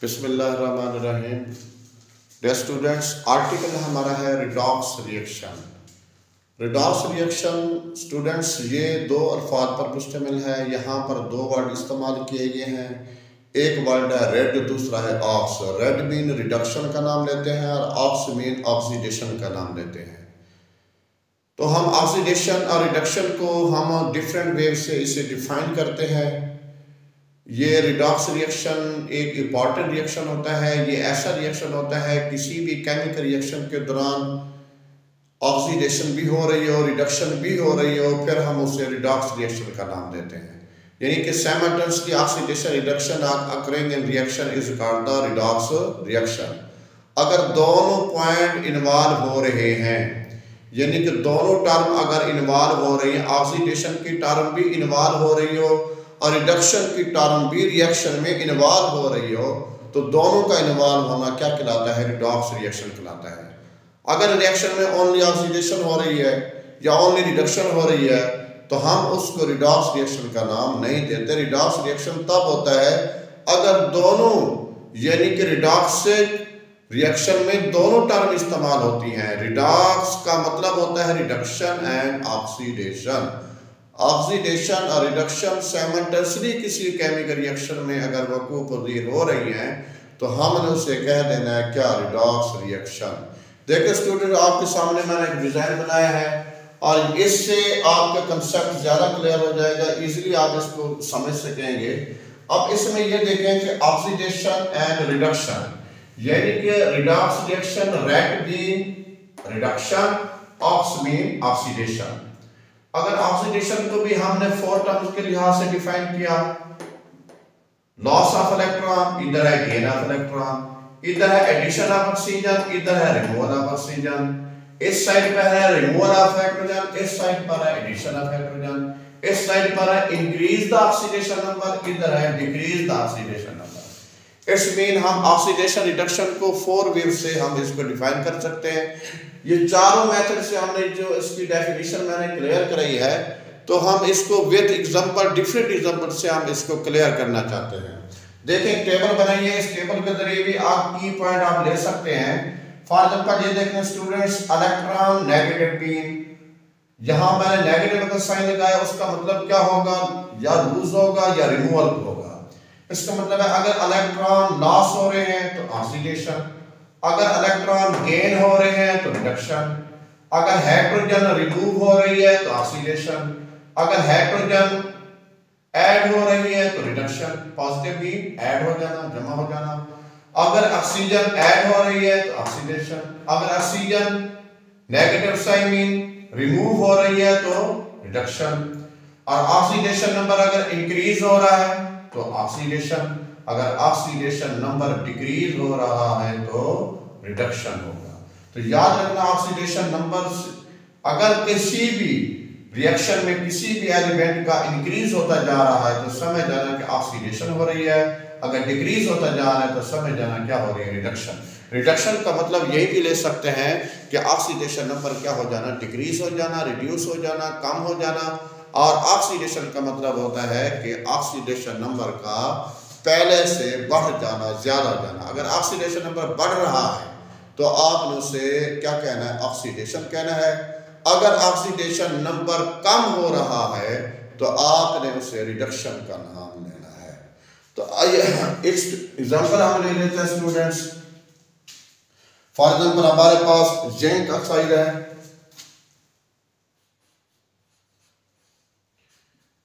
बिस्मिल्लाहिर्रहमानिर्रहीम। Dear students, article हमारा है redox reaction. Redox reaction students ये दो अल्फाज पर मुश्तमिल है। यहाँ पर दो वर्ड इस्तेमाल किए गए हैं। एक वर्ड है रेड, दूसरा है ऑक्स। रेड मीन रिडक्शन का नाम लेते हैं और ऑक्स मीन ऑक्सीडेशन का नाम लेते हैं। तो हम ऑक्सीडेशन और रिडक्शन को हम डिफरेंट वे से इसे डिफाइन करते हैं। ये रिडॉक्स रिएक्शन एक इम्पॉर्टेंट रिएक्शन होता है। ये ऐसा रिएक्शन होता है किसी भी केमिकल रिएक्शन के दौरान ऑक्सीडेशन भी हो रही हो, रिडक्शन भी हो रही हो, फिर हम उसे रिडॉक्स रिएक्शन का नाम देते हैं। यानी कि simultaneously oxidation reduction occurring in reaction is called the redox reaction. अगर दोनों पॉइंट इन्वॉल्व हो रहे हैं, यानी कि दोनों टर्म अगर इन्वॉल्व हो रही है, ऑक्सीडेशन की टर्म भी इन्वॉल्व हो रही हो और रिडक्शन की टर्म भी रिएक्शन में इन्वॉल्व हो रही हो, तो दोनों का इन्वॉल्व होना क्या कहलाता है? रिडॉक्स रिएक्शन कहलाता है। अगर रिएक्शन में ओनली ऑक्सीडेशन हो रही है या ओनली रिडक्शन हो रही है तो हम उसको रिडॉक्स रिएक्शन का नाम नहीं देते। रिडॉक्स रिएक्शन तब होता है अगर दोनों, यानी कि रिडॉक्स से रिएक्शन में दोनों टर्म इस्तेमाल होती हैं। रिडॉक्स का मतलब होता है रिडक्शन एंड ऑक्सीडेशन। ऑक्सीडेशन और रिडक्शन साइमल्टेनियसली किसी केमिकल रिएक्शन में अगर वक़ूफ़ पज़ीर हो रही हैं तो हमने उसे कह देना है क्या? Redox reaction. देखिए स्टूडेंट, आपके सामने मैंने एक डिज़ाइन बनाया है और इससे आपका कंसेप्ट ज़्यादा क्लियर हो जाएगा, इजीली आप इसको समझ सकेंगे। अब इसमें ये देखें कि ऑक्सीडेशन एंड रिडक्शन, यानी कि redox reaction, red mean reduction, ox mean oxidation. अगर ऑक्सीडेशन को भी हमने 4 टर्म्स के लिहाज से डिफाइन किया, लॉस ऑफ इलेक्ट्रॉन, इधर है गेन ऑफ इलेक्ट्रॉन, इधर है एडिशन ऑफ ऑक्सीजन, इधर है रिमूवल ऑफ ऑक्सीजन। इस साइड पर है रिमूवल ऑफ हाइड्रोजन, इस साइड पर है एडिशन ऑफ हाइड्रोजन। इस साइड पर है इंक्रीज द ऑक्सीडेशन नंबर, इधर है decrease the oxidation number. It's mean हम ऑक्सीडेशन रिडक्शन को 4 वेव से हम इसको डिफाइन कर सकते हैं। ये चारों मेथड से हमने जो इसकी डेफिनेशन मैंने क्लियर कराई है, तो हम इसको विद एग्जांपल, डिफरेंट एग्जांपल से हम इसको क्लियर करना चाहते हैं। देखें, टेबल बनाइए, इस टेबल के जरिए भी आप की पॉइंट आप ले सकते हैं। फॉर एग्जांपल ये देखें स्टूडेंट्स, इलेक्ट्रॉन नेगेटिव पीन, यहां मैंने नेगेटिव का साइन लगाया, उसका मतलब क्या होगा? या लूज होगा या रिमूवल होगा। इसका मतलब है अगर इलेक्ट्रॉन लॉस हो रहे हैं तो ऑक्सीडेशन, अगर इलेक्ट्रॉन गेन हो रहे हैं तो रिडक्शन, अगर हाइड्रोजन रिमूव हो रही है तो ऑक्सीडेशन, अगर हाइड्रोजन ऐड हो रही है तो रिडक्शन, पॉजिटिव भी ऐड हो जाना, जमा हो जाना। अगर ऑक्सीजन ऐड हो रही है तो ऑक्सीडेशन, अगर oxygen negative sign mean remove हो रही है तो रिडक्शन, और ऑक्सीडेशन नंबर अगर इंक्रीज हो रहा है तो ऑक्सीडेशन, अगर ऑक्सीडेशन नंबर डिक्रीज हो रहा है तो रिडक्शन होगा। तो याद रखना, ऑक्सीडेशन नंबर अगर किसी भी रिएक्शन में किसी भी एलिमेंट का इंक्रीज होता जा रहा है तो समझ जाना कि ऑक्सीडेशन हो रही है, अगर डिक्रीज होता जा रहा है तो समझ जाना क्या हो रही है? रिडक्शन। रिडक्शन का मतलब यही भी ले सकते हैं कि ऑक्सीडेशन नंबर क्या हो जाना? डिक्रीज हो जाना, रिड्यूस हो जाना, कम हो जाना। और ऑक्सीडेशन का मतलब होता है कि ऑक्सीडेशन नंबर का पहले से बढ़ जाना, ज्यादा हो जाना। अगर ऑक्सीडेशन नंबर बढ़ रहा है तो आपने उसे क्या कहना है? ऑक्सीडेशन कहना है। अगर ऑक्सीडेशन नंबर कम हो रहा है तो आपने उसे रिडक्शन का नाम लेना है। तो आइए एक एग्जांपल हम ले लेते हैं स्टूडेंट्स। फॉर एग्जांपल हमारे पास जिंक ऑक्साइड है,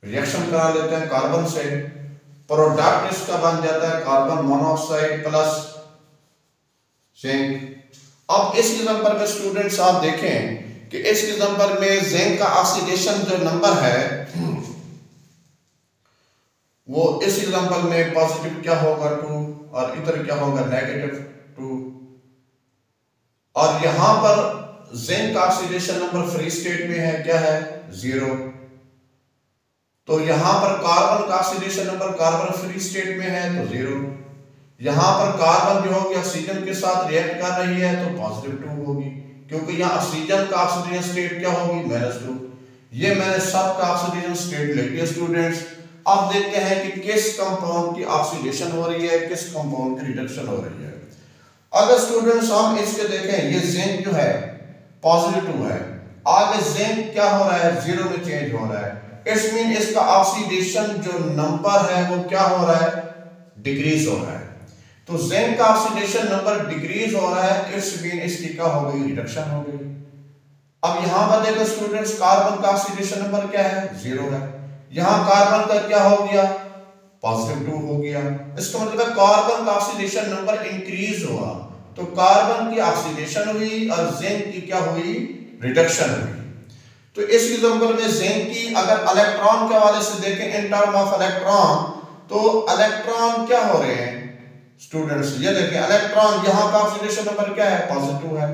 रिएक्शन करा लेते हैं कार्बन से, प्रोडक्ट इसका बन जाता है कार्बन मोनोऑक्साइड प्लस जिंक। अब इस एग्जांपल में स्टूडेंट्स आप देखें कि इस एग्जांपल में जिंक का ऑक्सीडेशन जो नंबर है वो इस एग्जांपल में पॉजिटिव क्या होगा? 2, और इधर क्या होगा? नेगेटिव 2। और यहां पर जिंक का ऑक्सीडेशन नंबर फ्री स्टेट में है, क्या है? 0। तो यहां पर कार्बन का oxidation number carbon free state में है तो 0। यहां पर कार्बन जो होगी ऑक्सीजन के साथ रिएक्ट कर रही है तो पॉजिटिव 2 होगी, क्योंकि यहाँ ऑक्सीजन का ऑक्सीजन स्टेट क्या होगी? -2। ये मैंने सब का ऑक्सीजन स्टेट लिख दिया स्टूडेंट्स। अब देखते हैं कि किस कंपाउंड की ऑक्सीडेशन हो रही है, किस कंपाउंड की रिडक्शन हो रही है। अगर स्टूडेंट्स हम इसके देखें, ये जिंक जो है पॉजिटिव है, आगे जिंक क्या हो रहा है, 0 में चेंज हो रहा है। इट्स मीन इसका ऑक्सीडेशन जो नंबर है वो क्या हो रहा है, डिक्रीज हो रहा है। तो जिंक का ऑक्सीडेशन नंबर डिक्रीज हो रहा है, इट्स मीन इसकी क्या हो गई, रिडक्शन हो गई। अब यहां पर देखो स्टूडेंट्स, कार्बन का ऑक्सीडेशन नंबर क्या है, 0 है। यहां कार्बन का क्या हो गया, +2 हो गया। इसका मतलब है कार्बन का ऑक्सीडेशन नंबर इंक्रीज हुआ, तो कार्बन की ऑक्सीडेशन हुई और जिंक की क्या हुई, रिडक्शन हुई। तो इस एग्जांपल में जिंक की अगर इलेक्ट्रॉन के हवाले से देखें, इन टर्म ऑफ इलेक्ट्रॉन, तो इलेक्ट्रॉन क्या हो रहे हैं स्टूडेंट्स, ये देखिए इलेक्ट्रॉन यहां का ऑक्सीडेशन नंबर क्या है, +2 है,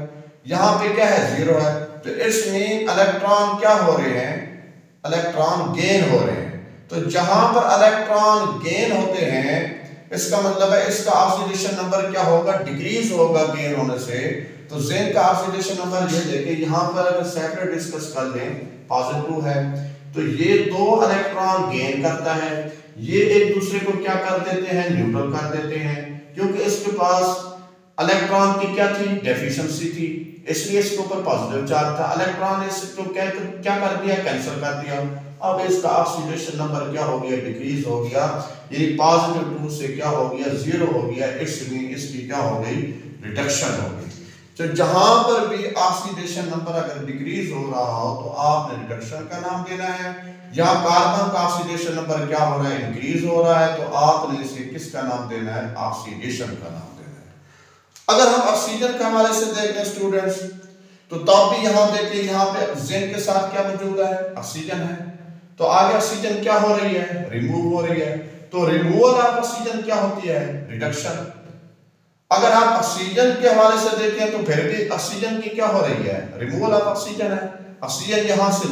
यहां पे क्या है, 0 है। तो इट्स मीन इलेक्ट्रॉन क्या हो रहे हैं, इलेक्ट्रॉन गेन हो रहे हैं। तो जहां पर इलेक्ट्रॉन गेन होते हैं, इसका मतलब है इसका ऑक्सीडेशन नंबर क्या होगा, डिक्रीज होगा गेन होने से। तो जिंक का ऑक्सीडेशन नंबर ये देखिए, यहां पर अगर सेपरेट डिस्कस कर लें, +2 है, तो ये 2 इलेक्ट्रॉन गेन करता है, ये एक दूसरे को क्या कर देते हैं, न्यूट्रल कर देते हैं, क्योंकि इसके पास इलेक्ट्रॉन की क्या थी, डेफिशिएंसी थी, इसलिए इसके ऊपर पॉजिटिव चार्ज था। इलेक्ट्रॉन ने इसको क्या कर दिया, कैंसिल कर दिया। अब इसका ऑक्सीडेशन नंबर क्या हो गया, डिक्रीज हो गया, ये +2 से क्या हो गया, 0 हो गया। इसलिए इसकी क्या हो गई, रिडक्शन हो गई। तो जहां पर भी ऑक्सीडेशन नंबर अगर डिक्रीज हो रहा हो तो आपने रिडक्शन का नाम देना है। या कार्बन का ऑक्सीडेशन नंबर क्या हो रहा है, इंक्रीज हो रहा है, तो आपने इसे किसका नाम देना है, ऑक्सीडेशन का नाम देना है। अगर हम ऑक्सीजन के हवाले से देख लें स्टूडेंट्स, तो तब भी यहां देखिए, यहां पे जिंक के साथ क्या मौजूद है, ऑक्सीजन है, तो आगे ऑक्सीजन क्या हो रही है, रिमूव हो रही है। तो रिमूवल ऑफ ऑक्सीजन क्या होती है, रिडक्शन। अगर आप ऑक्सीजन के हवाले से देखें तो फिर भी ऑक्सीजन की क्या हो रही है, रिमूवल ऑफ ऑक्सीजन है। ऑक्सीजन यहां से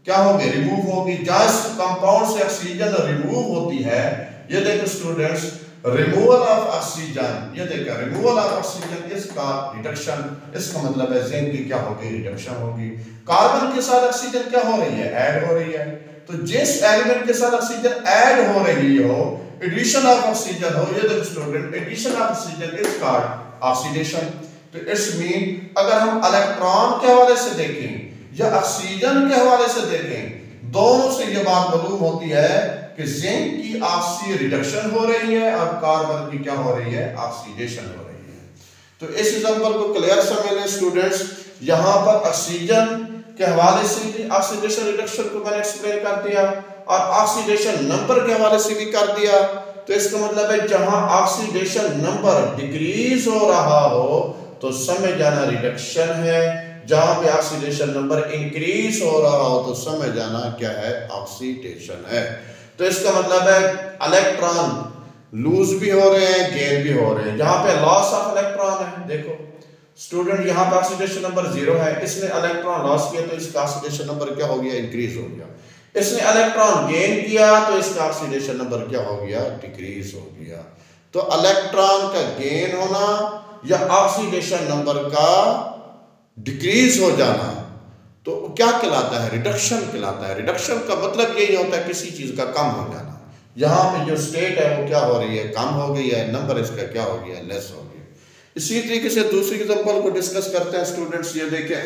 क्या होगी, रिमूव होगी। जिस कंपाउंड से ऑक्सीजन रिमूव होती है, ये देखो स्टूडेंट्स, रिमूवल ऑफ ऑक्सीजन, ये देखो रिमूवल ऑफ ऑक्सीजन, इसका रिडक्शन, इसका मतलब है जिंक की क्या होगी, रिडक्शन होगी। कार्बन के साथ ऑक्सीजन क्या हो रही है, ऐड हो रही है। तो जिस एलिमेंट के साथ ऑक्सीजन ऐड हो रही हो, एडिशन ऑफ ऑक्सीजन हो, ये देखो student, addition of oxygen is called oxidation. तो इट्स मीन अगर हम इलेक्ट्रॉन के हवाले से देखें या ऑक्सीजन के हवाले से देखें, दोनों से ये बात मालूम होती है कि जिंक की ऑक्सी रिडक्शन हो रही है और कार्बन की क्या हो रही है, ऑक्सीडेशन हो रही है। तो इस एग्जांपल को क्लियर समझ लें स्टूडेंट्स। यहां पर ऑक्सीजन के हवाले से भी ऑक्सीडेशन रिडक्शन को मैंने एक्सप्लेन कर दिया और ऑक्सीडेशन नंबर के हवाले से भी कर दिया। तो इसका मतलब है जहां ऑक्सीडेशन नंबर डिक्रीज हो रहा हो तो समझ जाना रिडक्शन है, जहां पे ऑक्सीडेशन नंबर इंक्रीज हो रहा हो तो समझ जाना क्या है, ऑक्सीडेशन है। तो इसका मतलब है इलेक्ट्रॉन लूज भी हो रहे हैं, गेन भी हो रहे हैं। जहां पे लॉस ऑफ इलेक्ट्रॉन है, देखो स्टूडेंट यहां पे ऑक्सीडेशन नंबर 0 है, इसने इलेक्ट्रॉन लॉस किया तो इसका ऑक्सीडेशन नंबर क्या हो गया, इंक्रीज हो गया। इसने इलेक्ट्रॉन गेन किया तो इसका ऑक्सीडेशन नंबर क्या हो गया, डिक्रीज हो गया। तो इलेक्ट्रॉन का गेन होना या ऑक्सीडेशन नंबर का डिक्रीज हो जाना तो क्या कहलाता है, रिडक्शन कहलाता है। रिडक्शन का मतलब यही होता है किसी चीज का कम हो जाना। यहाँ पे जो स्टेट है वो क्या हो रही है, कम हो गई है, नंबर इसका क्या हो गया, लेस हो गया। इसी तरीके से दूसरी एग्जांपल को डिस्कस करते हैं स्टूडेंट्स। ये देखें,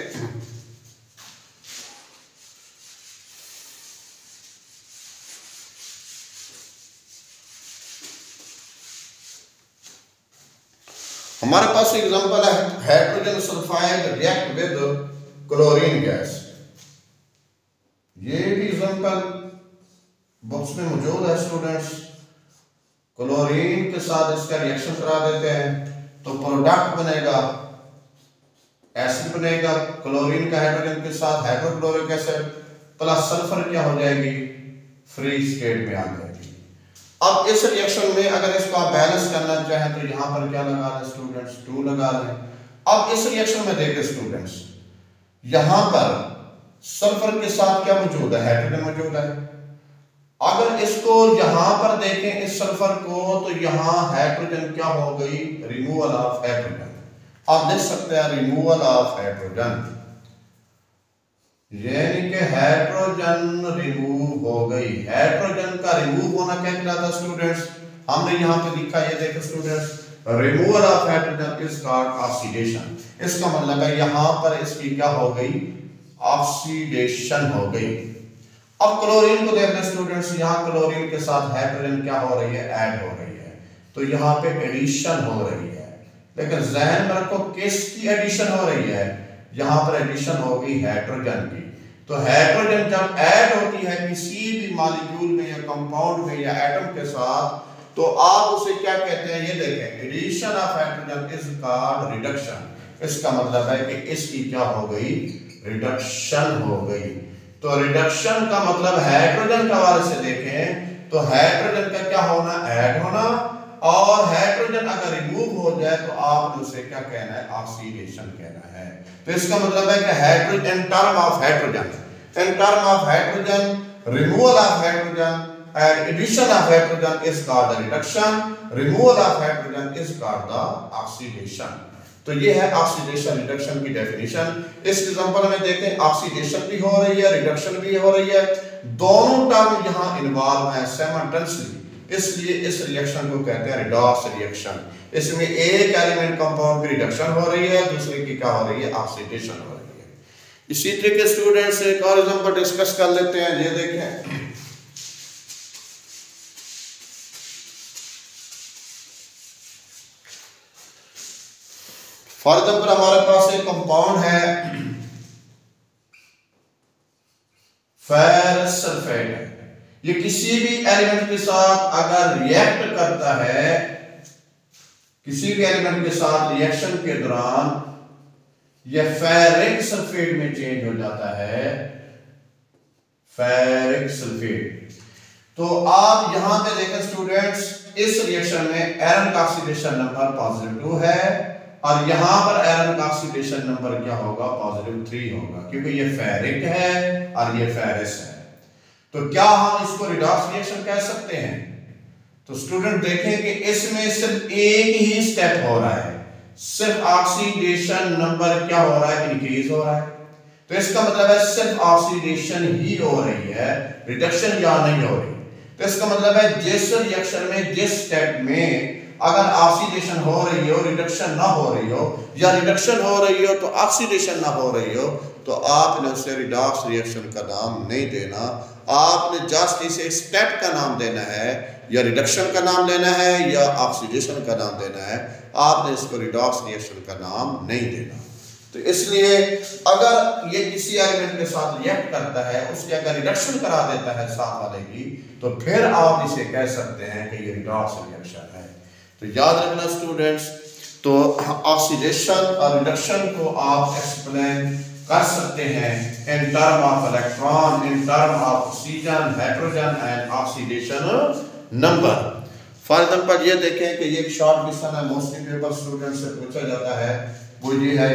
हमारे पास एग्जांपल है hydrogen sulphide react with chlorine gas. ये भी एग्जांपल बुक्स में मौजूद है स्टूडेंट्स। क्लोरीन के साथ इसका रिएक्शन करा देते हैं तो प्रोडक्ट बनेगा, एसिड बनेगा। क्लोरीन का हाइड्रोजन के साथ हाइड्रोक्लोरिक एसिड प्लस सल्फर क्या हो जाएगी, फ्री स्टेट में आ जाएगी। अब इस रिएक्शन में अगर इसको आप बैलेंस करना चाहें तो यहां पर क्या लगा लें स्टूडेंट्स, 2 लगा लें। अब इस रिएक्शन में देखें स्टूडेंट्स, यहां पर सल्फर के साथ क्या मौजूद है, हाइड्रोजन मौजूद है। अगर इसको यहां पर देखें इस सल्फर को, तो यहां हाइड्रोजन क्या हो गई, रिमूवल ऑफ हाइड्रोजन। आप देख सकते हैं रिमूवल ऑफ हाइड्रोजन। यानी कि हाइड्रोजन रिमूव हो गई। हाइड्रोजन का रिमूव होना क्या कहलाता स्टूडेंट्स? हमने यहाँ पे लिखा, ये देखो students, removal of hydrogen is called oxidation. इसका मतलब है यहाँ पर इसकी क्या हो गई? ऑक्सीडेशन हो गई। अब क्लोरीन को देखना स्टूडेंट्स, यहाँ क्लोरीन के साथ हाइड्रोजन क्या हो रही है? ऐड हो रही है, तो यहाँ पे एडिशन हो रही है। लेकिन ज़हन में रखो किसकी एडिशन हो रही है? यहाँ पर एडिशन हो गई हाइड्रोजन की। तो हाइड्रोजन जब ऐड होती है किसी भी मॉलिक्यूल में या कंपाउंड में या एटम के साथ, तो आप उसे क्या कहते हैं? ये देखें, addition of hydrogen is called reduction. इसका मतलब है कि इसकी क्या हो गई? रिडक्शन हो गई। तो रिडक्शन का मतलब हाइड्रोजन का वाले से देखें तो हाइड्रोजन का क्या होना? ऐड होना। और हाइड्रोजन अगर रिमूव हो जाए तो आपने उसे क्या कहना है? ऑक्सीडेशन कहना है। तो इसका मतलब है कि hydrogen in term of hydrogen, in term of hydrogen, removal of hydrogen and addition of hydrogen is called the reduction, removal of hydrogen is called the oxidation। तो ये है ऑक्सीडेशन रिडक्शन की डेफिनेशन। इस एग्जांपल में देखें, oxidation भी हो रही है, रिडक्शन भी हो रही है, दोनों टर्म यहाँ इन्वॉल्व हैं साइमल्टेनियसली, इसलिए इस रिएक्शन को कहते हैं रिडॉक्स रिएक्शन। इसमें एक एलिमेंट कंपाउंड की रिडक्शन हो रही है, दूसरे की क्या हो रही है? ऑक्सीडेशन हो रही है। इसी तरीके स्टूडेंट्स एक और एग्जांपल डिस्कस कर लेते हैं। ये देखें, फॉर एग्जाम्पल हमारे पास एक कंपाउंड है फेरस सल्फेट। ये किसी भी एलिमेंट के साथ अगर रिएक्ट करता है, किसी भी एलिमेंट के साथ रिएक्शन के दौरान यह फेरिक सल्फेट में चेंज हो जाता है, फेरिक सल्फेट। तो आप यहां पे देखें स्टूडेंट्स, इस रिएक्शन में आयरन का ऑक्सीडेशन नंबर +2 है और यहां पर आयरन का ऑक्सीडेशन नंबर क्या होगा? +3 होगा, क्योंकि ये फेरिक है और ये फेरस है। तो क्या हम इसको रिडॉक्स रिएक्शन कह सकते हैं? तो स्टूडेंट देखें कि इसमें सिर्फ एक ही स्टेप हो रहा है, सिर्फ ऑक्सीडेशन नंबर क्या हो रहा है? इंक्रीज हो रहा है। तो इसका मतलब है सिर्फ ऑक्सीडेशन ही हो रही है, रिडक्शन या नहीं हो रही। तो इसका मतलब है जिस रिएक्शन में, जिस स्टेप में अगर ऑक्सीडेशन हो रही हो, रिडक्शन ना हो रही हो, या रिडक्शन हो रही हो तो ऑक्सीडेशन ना हो रही हो, तो आपने उसे रिडॉक्स रिएक्शन का नाम नहीं देना। आपने जस्ट इसे स्टेप का नाम देना है, या रिडक्शन का नाम लेना है, या ऑक्सीडेशन का नाम देना है। आपने इसको रिडॉक्स रिएक्शन का नाम नहीं देना। तो इसलिए अगर ये किसी एलिमेंट के साथ रिएक्ट करता है, उसके अगर रिडक्शन करा देता है साथ वाले की, तो फिर आप इसे कह सकते हैं कि ये रिडॉक्स रिएक्शन है। तो याद रखना स्टूडेंट्स, तो ऑक्सीडेशन और रिडक्शन को आप एक्सप्लेन कर सकते हैं in term of electron, in term of oxygen, hydrogen and oxidation number. For example ये देखें कि ये एक शॉर्ट क्वेश्चन है, मोस्टली पेपर स्टूडेंट से पूछा जाता है, वो ये है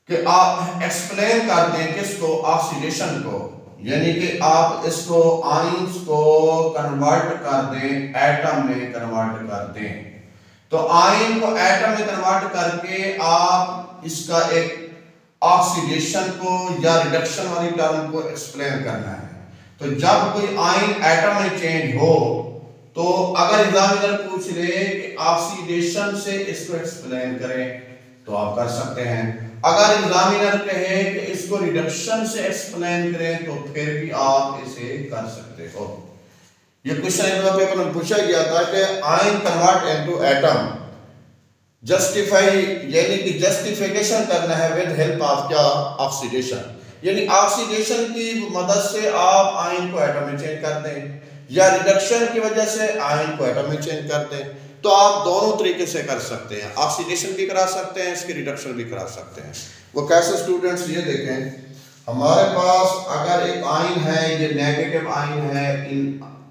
कि आप एक्सप्लेन कर दें किसको? ऑक्सीडेशन को, यानी कि आप इसको आयंस को कन्वर्ट कर दें, एटम में कन्वर्ट कर दें। तो आयन को एटम में कन्वर्ट करके आप इसका एक ऑक्सीडेशन को या रिडक्शन वाली टर्म को एक्सप्लेन करना है। तो जब कोई आयन एटम में चेंज हो, तो अगर एग्जामिनर पूछ ले कि ऑक्सीडेशन से इसको एक्सप्लेन करें, तो आप कर सकते हैं। अगर एग्जामिनर कहे कि इसको रिडक्शन से एक्सप्लेन करें, तो फिर भी आप इसे कर सकते हो। ये क्वेश्चन पेपर में पूछा गया था कि ion convert into atom, justify यानी कि जस्टिफिकेशन करना है विद हेल्प ऑफ क्या? ऑक्सीडेशन। यानी ऑक्सीडेशन की मदद से आप आयन को एटम में चेंज कर दें, या रिडक्शन की वजह से आयन को एटम में चेंज कर दें। तो आप दोनों तरीके से कर सकते हैं, ऑक्सीडेशन भी करा सकते हैं, इसकी रिडक्शन भी करा सकते हैं। वो कैसे स्टूडेंट्स? ये देखें, हमारे पास अगर एक आयन है, ये नेगेटिव आयन है,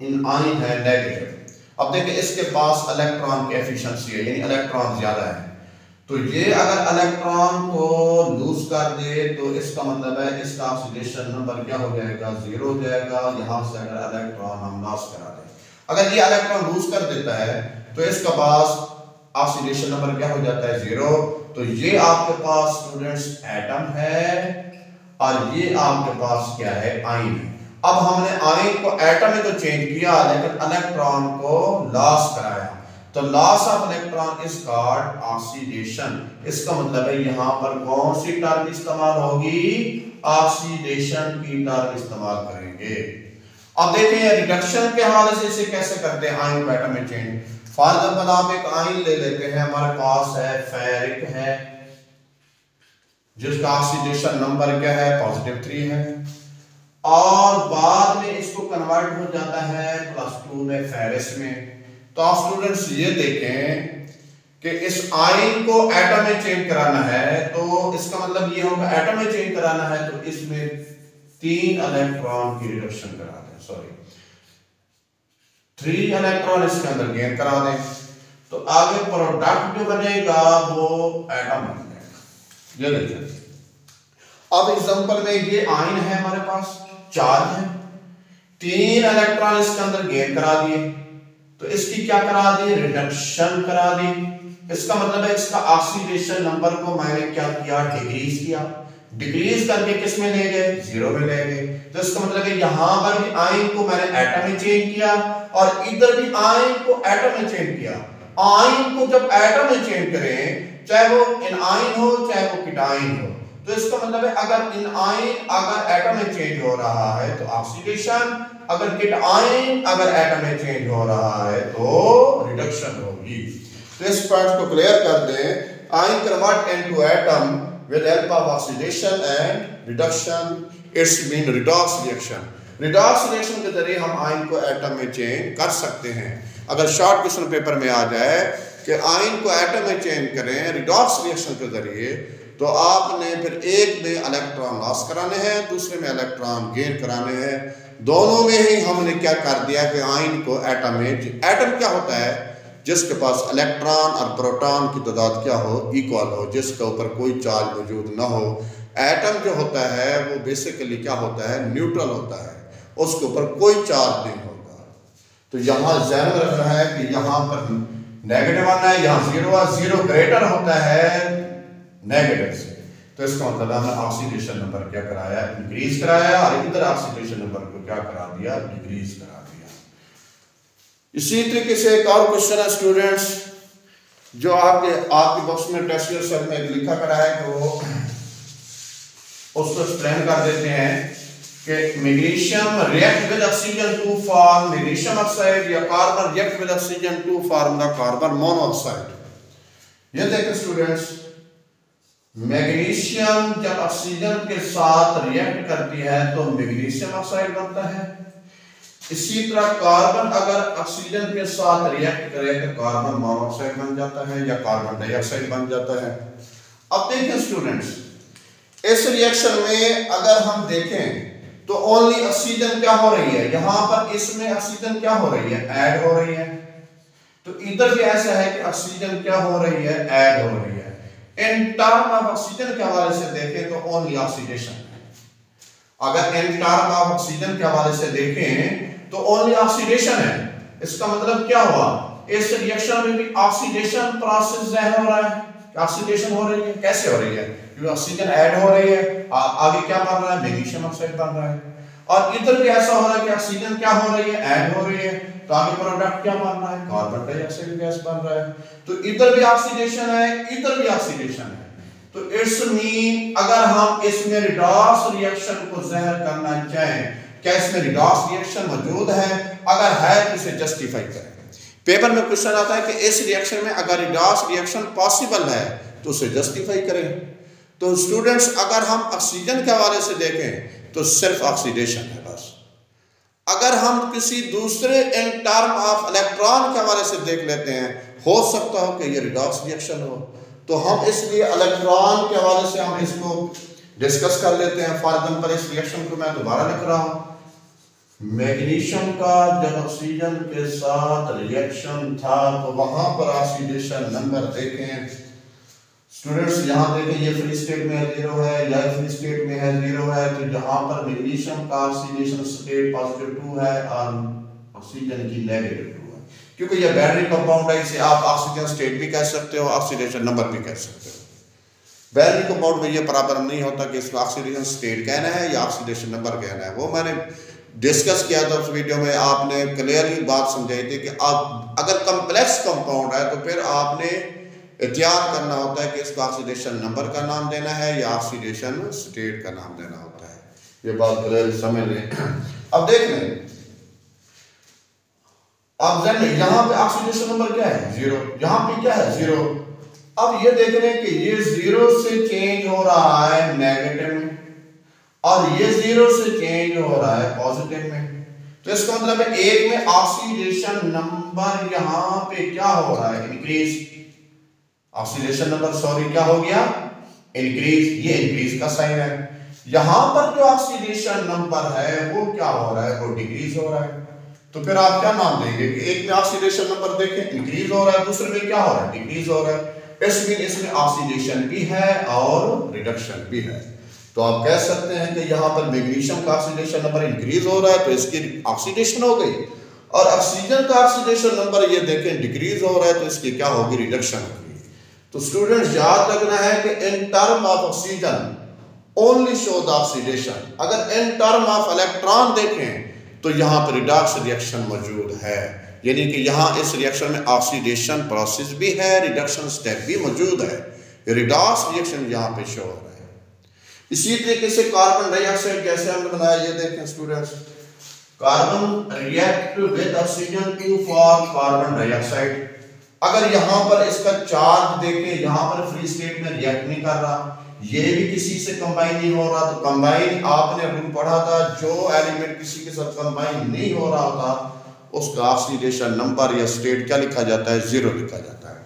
इन आयन है नेगेटिव। अब देखिए इसके पास इलेक्ट्रॉन की एफिशिएंसी है, यानी इलेक्ट्रॉन ज्यादा है। तो ये अगर इलेक्ट्रॉन को लूज कर दे, तो इसका मतलब है इसका ऑक्सीडेशन नंबर क्या हो जाएगा? 0 हो जाएगा। यहां से अगर इलेक्ट्रॉन हम लॉस करा दें, अगर ये इलेक्ट्रॉन लूज कर देता है, तो इसका पास ऑक्सीडेशन नंबर क्या हो जाता है? 0। तो ये आपके पास स्टूडेंट्स एटम है और ये आपके पास क्या है, आयन है। अब हमने आयन को एटम में तो चेंज किया लेकिन इलेक्ट्रॉन को लॉस कराया, तो loss of electron is called oxidation. इसका मतलब है यहां पर कौन सी टर्म इस्तेमाल होगी, ऑक्सीडेशन की टर्म इस्तेमाल करेंगे। अब देखें रिडक्शन के हवाले से इसे कैसे करते हैं, आयन को एटम में चेंज। फॉर एग्जांपल आप एक आयन ले लेते हैं, हमारे पास है फेरिक है जिसका ऑक्सीडेशन नंबर क्या है, +3 है, और बाद में इसको कन्वर्ट हो जाता है +2 में फेरिस में। तो आप स्टूडेंट्स ये देखें कि इस आयन को एटम में चेंज कराना है, तो इसका मतलब ये होगा एटम में चेंज कराना है तो इसमें 3 इलेक्ट्रॉन की रिडक्शन करा दें, 3 इलेक्ट्रॉन इसके अंदर गेन करा दें, तो आगे प्रोडक्ट जो बनेगा वो एटम बन जाएगा। ये देखिए अब एग्जांपल में ये आयन है हमारे पास, चार्ज है, 3 इलेक्ट्रॉन इसके अंदर गेन करा दिए, तो इसकी क्या करा दी, रिडक्शन करा दी। इसका मतलब है इसका ऑक्सीडेशन नंबर को मैंने क्या किया, डिक्रीज किया, डिक्रीज करके किस में ले गए, 0 में ले गए। तो इसका मतलब है यहां पर भी आयन को मैंने एटम में चेंज किया और इधर भी आयन को एटम में चेंज किया। आयन को जब एटम में चेंज करें, चाहे वो एनायन हो चाहे वो कीटायन हो, तो इसका मतलब है अगर एनायन अगर एटम में चेंज हो रहा है तो ऑक्सीडेशन, अगर कीटायन अगर एटम में चेंज हो रहा है तो रिडक्शन होगी। तो इस पॉइंट को क्लियर कर दें, ion convert into atom with help of oxidation and reduction, it's mean redox reaction। redox reaction के जरिए हम आयन को एटम में चेंज कर सकते हैं। अगर शॉर्ट क्वेश्चन पेपर में आ जाए कि आयन को एटम में चेंज करें रिडॉक्स रिएक्शन के जरिए, तो आपने फिर एक में इलेक्ट्रॉन लॉस कराने हैं, दूसरे में इलेक्ट्रॉन गेन कराने हैं। दोनों में ही हमने क्या कर दिया कि आयन को एटम में, एटम क्या होता है, जिसके पास इलेक्ट्रॉन और प्रोटॉन की तादाद क्या हो, इक्वल हो, जिसके ऊपर कोई चार्ज मौजूद ना हो। एटम जो होता है वो बेसिकली क्या होता है, न्यूट्रल होता है, उसके ऊपर कोई चार्ज नहीं होगा। तो यहाँ ध्यान में रखना है कि यहाँ पर नेगेटिव आना है, यहाँ 0 है, 0 ग्रेटर होता है नेगेटिव से, तो इसका मतलब हमने ऑक्सीडेशन नंबर क्या कराया, इंक्रीज कराया, और इधर ऑक्सीडेशन नंबर को क्या करा दिया, डिक्रीज करा दिया। इसी तरीके से एक और क्वेश्चन है स्टूडेंट्स, जो आपके बॉक्स में टेस्ट सेल में लिखा करा है, कि वो उसको एक्सप्लेन कर देते हैं कि magnesium react with oxygen to form magnesium oxide, या carbon react with oxygen to form the carbon monoxide. ये देखें स्टूडेंट्स, मैग्नीशियम जब ऑक्सीजन के साथ रिएक्ट करती है तो मैग्नीशियम ऑक्साइड बनता है। इसी तरह कार्बन अगर ऑक्सीजन के साथ रिएक्ट करे तो कार्बन मोनोऑक्साइड बन जाता है या कार्बन डाइऑक्साइड बन जाता है। अब देखें स्टूडेंट्स, इस रिएक्शन में अगर हम देखें तो ओनली ऑक्सीजन क्या हो रही है, यहां पर इसमें ऑक्सीजन क्या हो रही है, ऐड हो रही है। तो इधर भी ऐसा है कि ऑक्सीजन क्या हो रही है, ऐड हो रही है। इन टर्म ऑफ ऑक्सीजन के हवाले से देखें तो ओनली ऑक्सीडेशन है। अगर इन टर्म ऑफ ऑक्सीजन के हवाले से देखें तो ओनली ऑक्सीडेशन है। इसका मतलब क्या हुआ, इस रिएक्शन में भी ऑक्सीडेशन प्रोसेस हो रहा है, ऑक्सीडेशन हो रही है। कैसे हो रही है, क्योंकि ऑक्सीजन ऐड हो रही है, आगे क्या बन रहा है, मैग्नीशियम ऑक्साइड बन रहा है। और इधर भी ऐसा हो रहा है कि ऑक्सीजन क्या हो रही है, ऐड हो रही है, तो आगे प्रोडक्ट क्या बन रहा है, कार्बन डाइऑक्साइड गैस बन रहा है। तो इधर भी ऑक्सीडेशन है, इधर भी ऑक्सीडेशन है। तो इट्स मीन अगर हम इसमें रिडॉक्स रिएक्शन को ज़ाहिर करना चाहें, क्या इसमें रिडॉक्स रिएक्शन मौजूद है, अगर है तो इसे जस्टिफाई करें। पेपर में क्वेश्चन आता है कि इस रिएक्शन में अगर रिडॉक्स रिएक्शन पॉसिबल है तो उसे जस्टिफाई करें। तो स्टूडेंट्स अगर हम ऑक्सीजन के हवाले से देखें तो सिर्फ ऑक्सीडेशन है बस। अगर हम किसी दूसरे इन टर्म ऑफ इलेक्ट्रॉन के हवाले से देख लेते हैं, हो सकता हो कि ये रिडॉक्स रिएक्शन हो, तो हम इसलिए इलेक्ट्रॉन के हवाले से हम इसको डिस्कस कर लेते हैं। फॉर एग्जांपल इस रिएक्शन को मैं दोबारा लिख रहा हूं, मैग्नीशियम का जब ऑक्सीजन के साथ रिएक्शन था तो वहां पर ऑक्सीडेशन नंबर देखें स्टूडेंट्स, यहां देखें ये फ्री स्टेट में 0 है या फ्री स्टेट में है 0 है, तो जहां पर मैग्नीशियम का ऑक्सीडेशन स्टेट +2 है और ऑक्सीजन की -2 है, क्योंकि ये बैटरी कंपाउंड है, इसे आप ऑक्सीजन स्टेट भी कह सकते हो, ऑक्सीडेशन नंबर भी कह सकते हो। बाइनरी कंपाउंड में ये बराबर नहीं होता कि इसको ऑक्सीडेशन स्टेट कहना है या ऑक्सीडेशन नंबर कहना है। वो मैंने डिस्कस किया था उस वीडियो में, आपने क्लियरली बात समझाई थी कि आप अगर कम्प्लेक्स कंपाउंड है तो फिर आपने एहतियात करना होता है कि इसको ऑक्सीडेशन नंबर का नाम देना है या ऑक्सीडेशन स्टेट का नाम देना होता है। ये बात क्लियरली समझ लें। अब देख लें, अब यहाँ पे ऑक्सीडेशन नंबर क्या है 0, यहाँ पे क्या है 0। अब ये देख रहे हैं कि ये 0 से चेंज हो रहा है नेगेटिव में और ये 0 से चेंज हो रहा है पॉजिटिव में। तो इसका मतलब है एक में ऑक्सीडेशन नंबर यहाँ पे क्या हो रहा है इंक्रीज, ऑक्सीडेशन नंबर सॉरी क्या हो गया इंक्रीज, ये इंक्रीज का साइन है। यहां पर जो ऑक्सीडेशन नंबर है वो क्या हो रहा है वो डिक्रीज हो रहा है। तो फिर आप क्या मान देंगे कि एक में ऑक्सीडेशन नंबर देखें इंक्रीज हो रहा है, दूसरे में क्या हो रहा है डिक्रीज हो रहा है। इसमें ऑक्सीडेशन भी है और रिडक्शन भी है। तो आप कह सकते हैं कि यहाँ पर मैग्नीशियम का ऑक्सीडेशन नंबर इंक्रीज हो रहा है तो इसकी ऑक्सीडेशन हो गई, और ऑक्सीजन का ऑक्सीडेशन नंबर ये देखें डिक्रीज हो रहा है तो इसकी क्या होगी रिडक्शन होगी। तो स्टूडेंट्स याद रखना है कि in term of oxygen only show the oxidation. अगर इन टर्म ऑफ इलेक्ट्रॉन देखें तो यहाँ पर रिडॉक्स रिएक्शन मौजूद है, यानी कि यहाँ इस रिएक्शन में ऑक्सीडेशन प्रोसेस भी है, रिडक्शन स्टेप भी मौजूद है। रिडॉक्स रिएक्शन यहाँ पे शो हो रहा है। इसी तरीके से कार्बन डाइऑक्साइड कैसे हमने बनाया ये देखें students. Carbon react with oxygen to form carbon dioxide. अगर यहाँ पर इसका चार्ज देखें, यहाँ पर फ्री स्टेट में रिएक्ट नहीं कर रहा, ये भी किसी से कंबाइन नहीं हो रहा। तो कंबाइन आपने रूल पढ़ा था, जो एलिमेंट किसी के साथ कंबाइन नहीं हो रहा होता उसका ऑक्सीडेशन नंबर या स्टेट क्या लिखा जाता है 0 लिखा जाता है।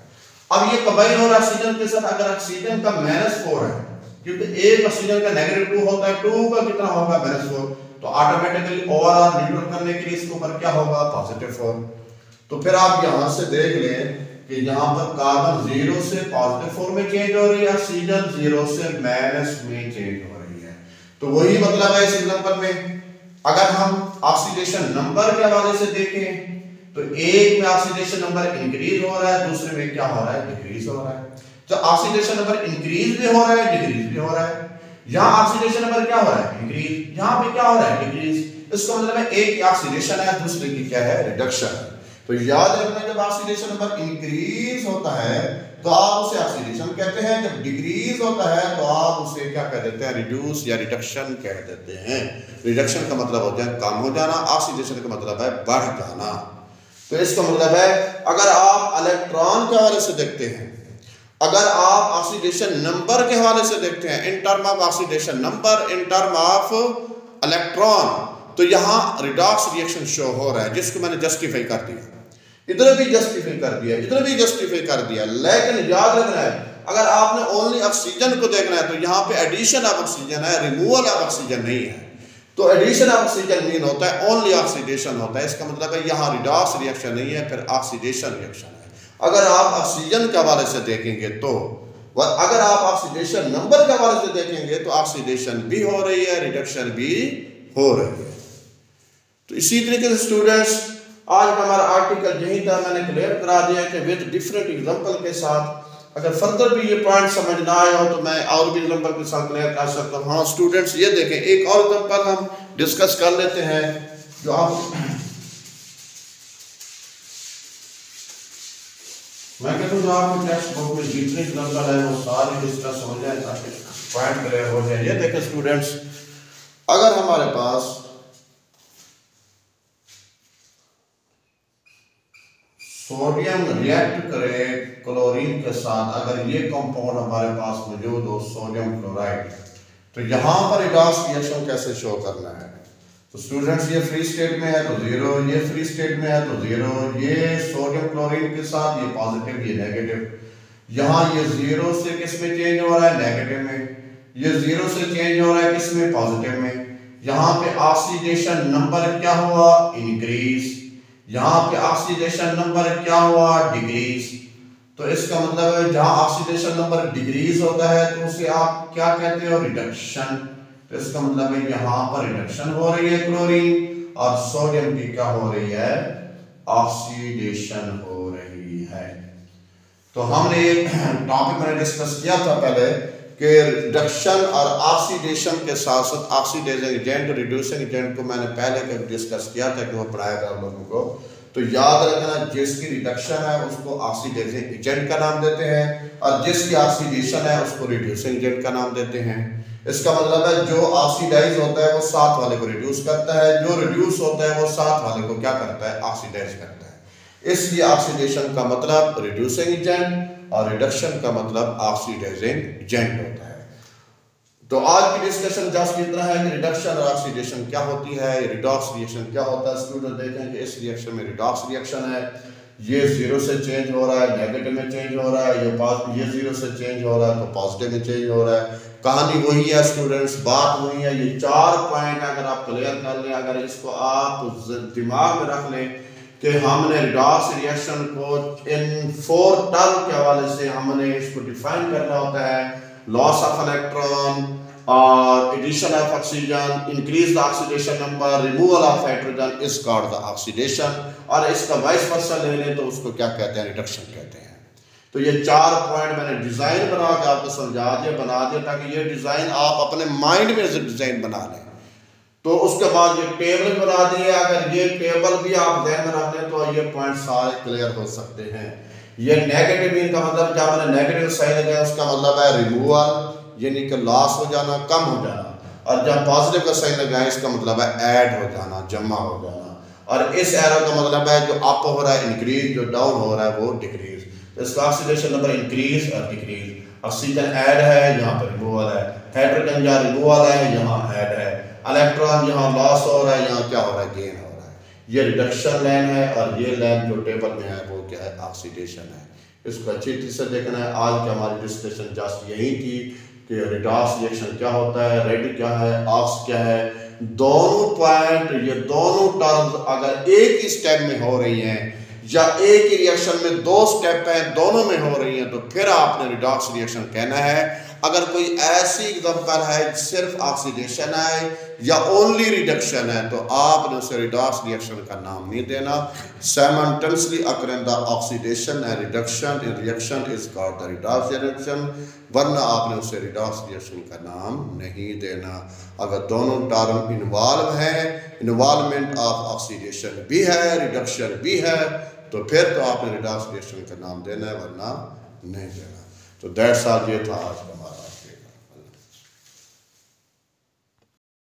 अब ये कंबाइन हो रहा है ऑक्सीजन के साथ, अगर ऑक्सीजन का -4 है क्योंकि एक ऑक्सीजन का -2 होता है, 2 का कितना होगा -4, तो ऑटोमेटिकली ओवरऑल न्यूट्रल करने के लिए इसके ऊपर क्या होगा +4। तो फिर आप यहां से देख लें कि यहाँ पर कार्बन 0 से +4 में चेंज हो रही है, ऑक्सीजन 0 से माइनस में चेंज हो रही है। तो वही मतलब है इस एग्जांपल में। अगर हम ऑक्सीडेशन नंबर के हवाले से देखें तो एक में ऑक्सीडेशन नंबर इंक्रीज हो रहा है, दूसरे में क्या हो रहा है डिक्रीज हो रहा है। तो ऑक्सीडेशन नंबर इंक्रीज भी हो रहा है डिक्रीज भी हो रहा है। यहाँ ऑक्सीडेशन नंबर क्या हो रहा है इंक्रीज, यहाँ पे क्या हो रहा है डिक्रीज। इसका मतलब है एक की ऑक्सीडेशन है दूसरे की क्या है रिडक्शन है। तो याद रखना जब ऑक्सीडेशन नंबर इंक्रीज होता है तो आप उसे ऑक्सीडेशन कहते हैं, जब डिक्रीज होता है तो आप उसे क्या कह देते हैं रिड्यूस या रिडक्शन कह देते हैं। रिडक्शन का मतलब होता है कम हो जाना, ऑक्सीडेशन का मतलब है बढ़ जाना। तो इसका मतलब है अगर आप इलेक्ट्रॉन के हवाले से देखते हैं, अगर आप ऑक्सीडेशन नंबर के हवाले से देखते हैं in term of oxidation number in term of electron, तो यहाँ रिडॉक्स रिएक्शन शो हो रहा है जिसको मैंने जस्टिफाई कर दिया, इधर भी जस्टिफाई कर दिया, इधर भी जस्टिफाई कर दिया। लेकिन याद रखना है अगर आपने ओनली ऑक्सीजन को देखना है तो यहाँ पे एडिशन ऑफ ऑक्सीजन है, रिमूवल ऑफ ऑक्सीजन नहीं है। तो एडिशन ऑफ ऑक्सीजन मीन होता है ओनली ऑक्सीडेशन होता है। इसका मतलब है यहाँ रिडॉक्स रिएक्शन नहीं है, फिर ऑक्सीडेशन रिएक्शन है। अगर आप ऑक्सीजन के हवाले से देखेंगे तो, अगर आप ऑक्सीडेशन नंबर के हवाले से देखेंगे तो ऑक्सीडेशन भी हो रही है रिडक्शन भी हो रही है। तो इसी तरीके से स्टूडेंट्स आज का हमारा आर्टिकल यही था, मैंने क्लियर करा दिया कि विद डिफरेंट एग्जांपल के साथ। अगर फर्दर भी ये पॉइंट समझ ना आया हो तो मैं और भी एग्जांपल के साथ क्लियर कर सकता हूँ। हाँ स्टूडेंट्स ये देखें, एक और एग्जांपल हम डिस्कस कर लेते हैं जो आप मैं कहता हूँ जो आपके टेक्स्ट बुक में जितने एग्जांपल है वो सारे डिस्कस हो जाए ताकि पॉइंट क्लियर हो जाए। ये देखें स्टूडेंट्स, अगर हमारे पास सोडियम रिएक्ट करे क्लोरीन के साथ, अगर ये कंपाउंड हमारे पास मौजूद हो सोडियम क्लोराइड, तो यहाँ पर रिडॉक्स रिएक्शन कैसे शो करना है। तो स्टूडेंट्स ये फ्री स्टेट में है तो 0, ये फ्री स्टेट में है तो 0, ये सोडियम क्लोरीन के साथ ये पॉजिटिव ये नेगेटिव। यहाँ ये 0 से किस में चेंज हो रहा है नेगेटिव में, ये 0 से चेंज हो रहा है किस में पॉजिटिव में। यहाँ पे ऑक्सीडेशन नंबर क्या हुआ इंक्रीज, यहाँ पे ऑक्सीडेशन नंबर क्या हुआ डिक्रीज। तो इसका मतलब है जहां ऑक्सीडेशन नंबर डिक्रीज होता है तो उसे आप क्या कहते हो रिडक्शन। तो इसका मतलब है यहाँ पर रिडक्शन हो रही है क्लोरीन और सोडियम की क्या हो रही है ऑक्सीडेशन हो रही है। तो हमने एक टॉपिक मैंने डिस्कस किया था पहले कि रिडक्शन और ऑक्सीडेशन के साथ साथ ऑक्सीडाइजिंग एजेंट, रिड्यूसिंग एजेंट को मैंने पहले डिस्कस किया था कि वो पढ़ाया था लोगों को। तो याद रखना, जिसकी रिडक्शन है उसको ऑक्सीडाइजिंग एजेंट का नाम देते हैं और जिसकी ऑक्सीडेशन है उसको रिड्यूसिंग एजेंट का नाम देते हैं। इसका मतलब है जो ऑक्सीडाइज होता है वो साथ वाले को रिड्यूस करता है, जो रिड्यूस होता है वो साथ वाले को क्या करता है, ऑक्सीडाइज करता है। इसलिए ऑक्सीडेशन का मतलब रिड्यूसिंग एजेंट और रिडक्शन का मतलब ऑक्सीडाइजिंग एजेंट होता है। तो आज की डिस्कशन जस्ट इतना है कि रिडक्शन और ऑक्सीडेशन क्या होती है, रिडॉक्स रिएक्शन क्या होता है। स्टूडेंट देखें कि इस रिएक्शन में रिडॉक्स रिएक्शन है, ये जीरो से चेंज हो रहा है, नेगेटिव में चेंज हो रहा है, ये जीरो से चेंज हो रहा है तो पॉजिटिव में चेंज हो रहा है। कहानी वही है स्टूडेंट्स, बात वही है। ये 4 पॉइंट अगर आप क्लियर कर लें, अगर इसको आप दिमाग में रख लें कि हमने रिडॉक्स रिएक्शन को इन 4 टर्म के हवाले से हमने इसको डिफाइन करना होता है। लॉस ऑफ इलेक्ट्रॉन और addition of oxygen, increase the oxidation number, removal of hydrogen is called the oxidation. और इसका वाइस वर्सा ले लें तो उसको क्या कहते हैं, रिडक्शन कहते हैं। तो ये 4 पॉइंट मैंने डिजाइन बना के आपको समझा दिया, बना दिया, ताकि ये डिजाइन आप अपने माइंड में डिजाइन बना लें। तो उसके बाद ये टेबल बना दिए, अगर ये टेबल भी आप ध्यान में रख लें तो ये पॉइंट सारे क्लियर हो सकते हैं। ये नेगेटिव का मतलब क्या, मैंने नेगेटिव साइन लगाया उसका मतलब है रिमूवल, यानी कि लॉस हो जाना, कम हो जाना। और जब पॉजिटिव का साइन लगाया इसका मतलब है ऐड हो जाना, जमा हो जाना। और इस एरो का मतलब है जो अप हो रहा है इंक्रीज, जो डाउन हो रहा है वो डिक्रीज। तो इसका ऑक्सीडेशन नंबर इंक्रीज और डिक्रीज। ऑक्सीजन ऐड है, यहाँ पर रिमूवल है। हाइड्रोजन यहाँ रिमूवल है, यहाँ ऐड है। इलेक्ट्रॉन यहाँ लॉस हो रहा है, यहाँ क्या हो रहा है, गेन हो रहा है। ये रिडक्शन लाइन है और ये लाइन जो टेबल में है वो क्या है, ऑक्सीडेशन है। इसको अच्छी तरह से देखना है। आज की हमारी डिस्कशन जस्ट यही थी कि रिडॉक्स रिएक्शन क्या होता है, रेड क्या है, ऑक्स क्या है। दोनों पॉइंट, ये दोनों टर्म्स अगर एक ही स्टेप में हो रही हैं या एक ही रिएक्शन में 2 स्टेप हैं, दोनों में हो रही हैं, तो फिर आपने रिडॉक्स रिएक्शन कहना है। अगर कोई ऐसी एग्जांपल है सिर्फ ऑक्सीडेशन है या ओनली रिडक्शन है तो आपने उसे रिडॉक्स रिएक्शन का नाम नहीं देना। Simultaneously occurring the oxidation and reduction in reaction is called the redox reaction, वरना आपने उसे रिडॉक्स रिएक्शन का नाम नहीं देना। अगर दोनों टर्म इन्वॉल्व हैं, इन्वॉल्वमेंट ऑफ ऑक्सीडेशन भी है, रिडक्शन भी है, तो फिर तो आपने रिडॉक्स रिएक्शन का नाम देना है, वरना नहीं देना। तो दैट्स ऑल, ये था आज का हमारा।